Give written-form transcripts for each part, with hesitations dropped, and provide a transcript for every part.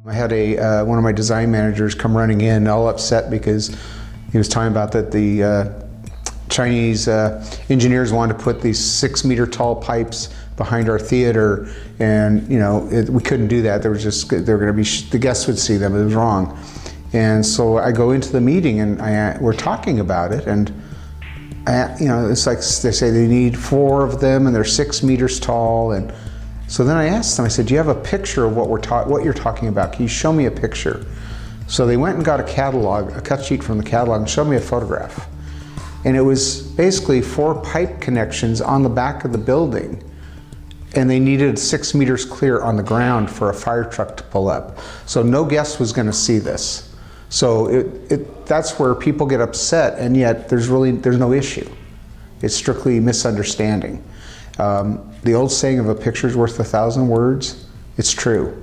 I had one of my design managers come running in all upset because he was talking about that the Chinese engineers wanted to put these 6-meter tall pipes behind our theater, and we couldn't do that. There was just they were going to be the guests would see them. It was wrong, and so I go into the meeting and we're talking about it, and it's like they say they need 4 of them and they're 6 meters tall, and so then I asked them. I said, "Do you have a picture of what you're talking about? Can you show me a picture?" So they went and got a catalog, a cut sheet from the catalog, and showed me a photograph. And it was basically 4 pipe connections on the back of the building, and they needed 6 meters clear on the ground for a fire truck to pull up. So no guest was going to see this. So that's where people get upset, and yet there's no issue. It's strictly misunderstanding. The old saying of a picture's worth 1,000 words, it's true.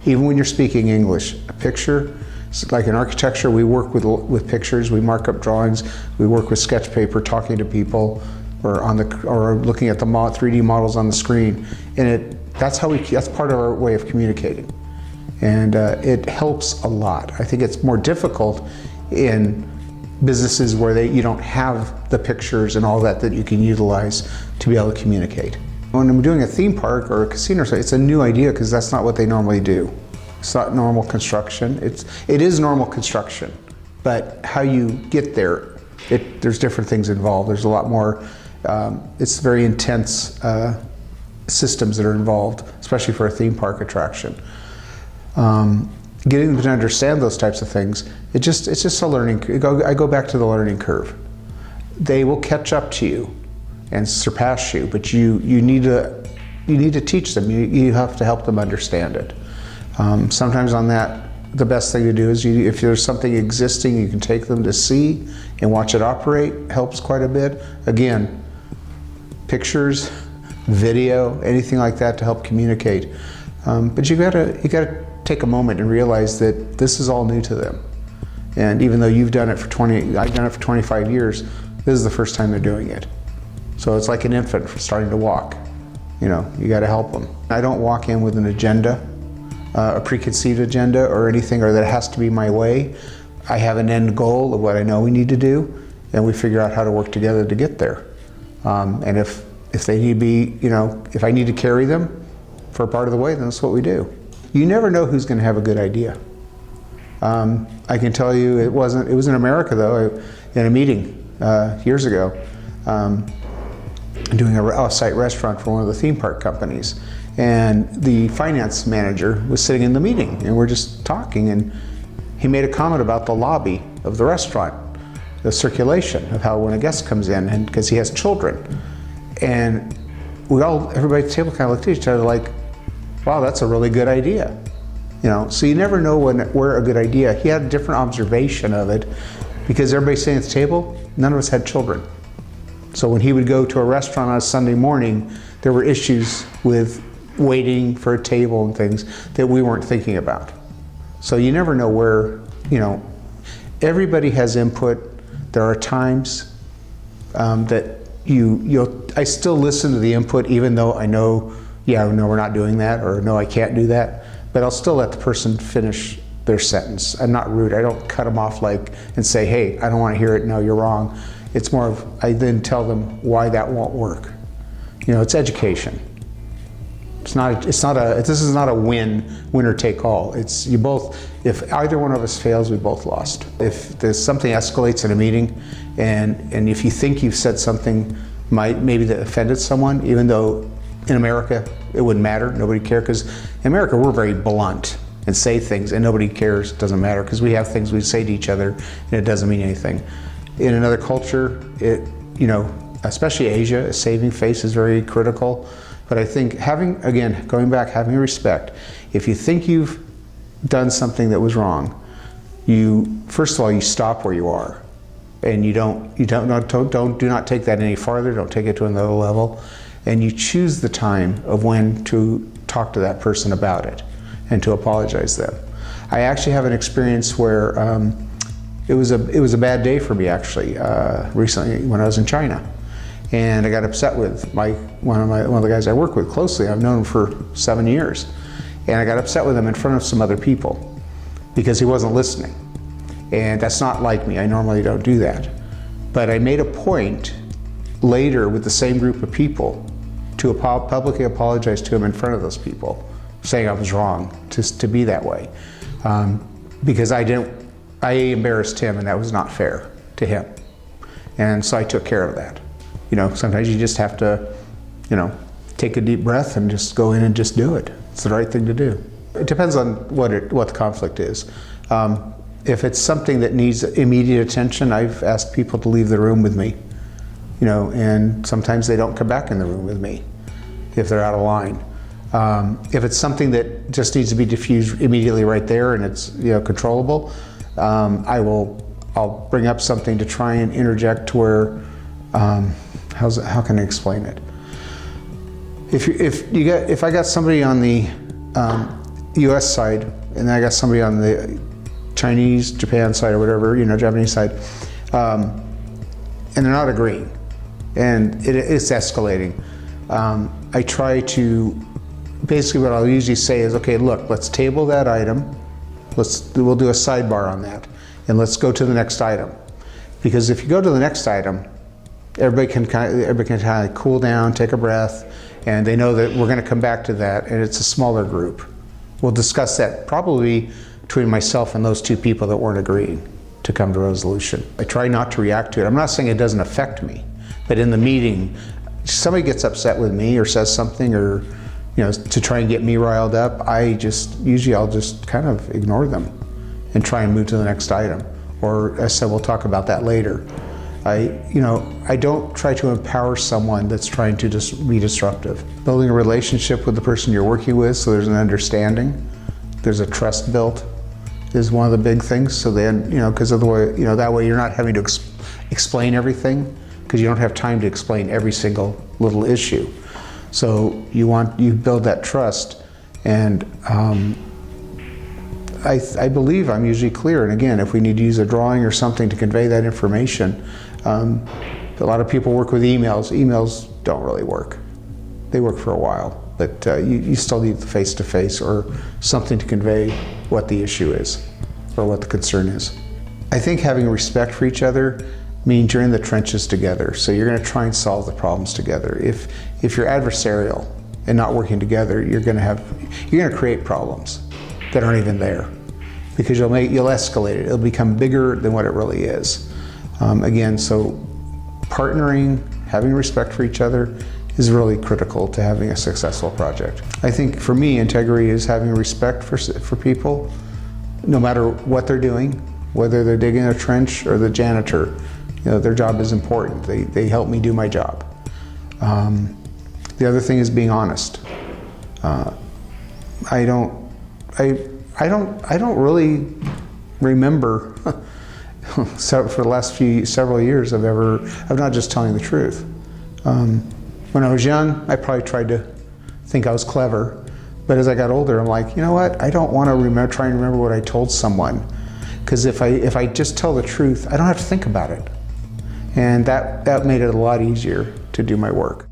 Even when you're speaking English, a picture, like in architecture, we work with pictures, we mark up drawings, we work with sketch paper, talking to people, or looking at the 3D models on the screen, and that's part of our way of communicating, and it helps a lot. I think it's more difficult in businesses where you don't have the pictures and all that you can utilize to be able to communicate. When I'm doing a theme park or a casino, it's a new idea because that's not what they normally do. It's not normal construction. It is normal construction, but how you get there, there's different things involved. There's a lot more. It's very intense systems that are involved, especially for a theme park attraction. Getting them to understand those types of things, it's just a learning. I go back to the learning curve. They will catch up to you and surpass you, but you need to teach them. You have to help them understand it. Sometimes on that, the best thing to do is if there's something existing you can take them to see and watch it operate, helps quite a bit. Again, pictures, video, anything like that to help communicate. But you gotta take a moment and realize that this is all new to them. And even though I've done it for 25 years, this is the first time they're doing it. So it's like an infant starting to walk. You gotta help them. I don't walk in with an agenda, a preconceived agenda or anything, or that it has to be my way. I have an end goal of what I know we need to do, and we figure out how to work together to get there. And if they need to be, if I need to carry them for a part of the way, then that's what we do. You never know who's going to have a good idea. I can tell you it was in America though, in a meeting years ago, doing an off-site restaurant for one of the theme park companies. And the finance manager was sitting in the meeting, and we're just talking, and he made a comment about the lobby of the restaurant, the circulation of how when a guest comes in, and because he has children. And everybody at the table kind of looked at each other like, wow, that's a really good idea. So you never know where a good idea. He had a different observation of it because everybody sitting at the table, none of us had children. So when he would go to a restaurant on a Sunday morning, there were issues with waiting for a table and things that we weren't thinking about. So you never know where, everybody has input. There are times that I still listen to the input even though I know, no, we're not doing that, or no, I can't do that, but I'll still let the person finish their sentence. I'm not rude. I don't cut them off and say, hey, I don't want to hear it, no, you're wrong. It's more of, I then tell them why that won't work. It's education. This is not a winner take all. It's you both, if either one of us fails, we both lost. If there's something escalates in a meeting, and if you think you've said something maybe that offended someone, even though in America it wouldn't matter, nobody cares, because in America we're very blunt and say things and nobody cares, it doesn't matter, because we have things we say to each other and it doesn't mean anything. In another culture, especially Asia, a saving face is very critical. But I think having respect, if you think you've done something that was wrong, first of all, you stop where you are, and do not take that any farther, don't take it to another level, and you choose the time of when to talk to that person about it and to apologize to them. I actually have an experience where it was a bad day for me actually recently when I was in China. And I got upset with one of the guys I work with closely. I've known him for 7 years. And I got upset with him in front of some other people because he wasn't listening. And that's not like me. I normally don't do that. But I made a point later with the same group of people to publicly apologize to him in front of those people, saying I was wrong to be that way. Because I embarrassed him, and that was not fair to him. And so I took care of that. You know, sometimes you just have to, you know, take a deep breath and just go in and just do it. It's the right thing to do. It depends on what the conflict is. If it's something that needs immediate attention, I've asked people to leave the room with me, you know, and sometimes they don't come back in the room with me if they're out of line. If it's something that just needs to be diffused immediately right there and it's, you know, controllable, I'll bring up something to try and interject to where, how can I explain it? If I got somebody on the U.S. side and then I got somebody on the Chinese, Japan side or whatever, you know, Japanese side, and they're not agreeing, and it's escalating, I try to, basically what I'll usually say is, okay, look, let's table that item, we'll do a sidebar on that, and let's go to the next item. Because if you go to the next item, everybody can kind of cool down, take a breath, and they know that we're going to come back to that, and it's a smaller group. We'll discuss that probably between myself and those two people that weren't agreeing to come to a resolution. I try not to react to it. I'm not saying it doesn't affect me, but in the meeting, somebody gets upset with me or says something, or, you know, to try and get me riled up, I'll just kind of ignore them and try and move to the next item. Or as I said, we'll talk about that later. I don't try to empower someone that's trying to just be disruptive. Building a relationship with the person you're working with so there's an understanding, there's a trust built, is one of the big things. So then, you know, because otherwise, you know, that way you're not having to explain everything, because you don't have time to explain every single little issue. So you build that trust, and I believe I'm usually clear. And again, if we need to use a drawing or something to convey that information, a lot of people work with emails. Emails don't really work. They work for a while, but you still need the face-to-face or something to convey what the issue is or what the concern is. I think having respect for each other means you're in the trenches together, so you're going to try and solve the problems together. If you're adversarial and not working together, you're going to create problems that aren't even there, because you'll escalate it. It'll become bigger than what it really is. Again, so partnering, having respect for each other is really critical to having a successful project. I think for me, integrity is having respect for people, no matter what they're doing, whether they're digging a trench or the janitor. You know, their job is important. They help me do my job. The other thing is being honest. I don't really remember for the last several years of not just telling the truth. When I was young, I probably tried to think I was clever, but as I got older, I'm like, you know what? I don't want to try and remember what I told someone, because if I just tell the truth, I don't have to think about it, and that made it a lot easier to do my work.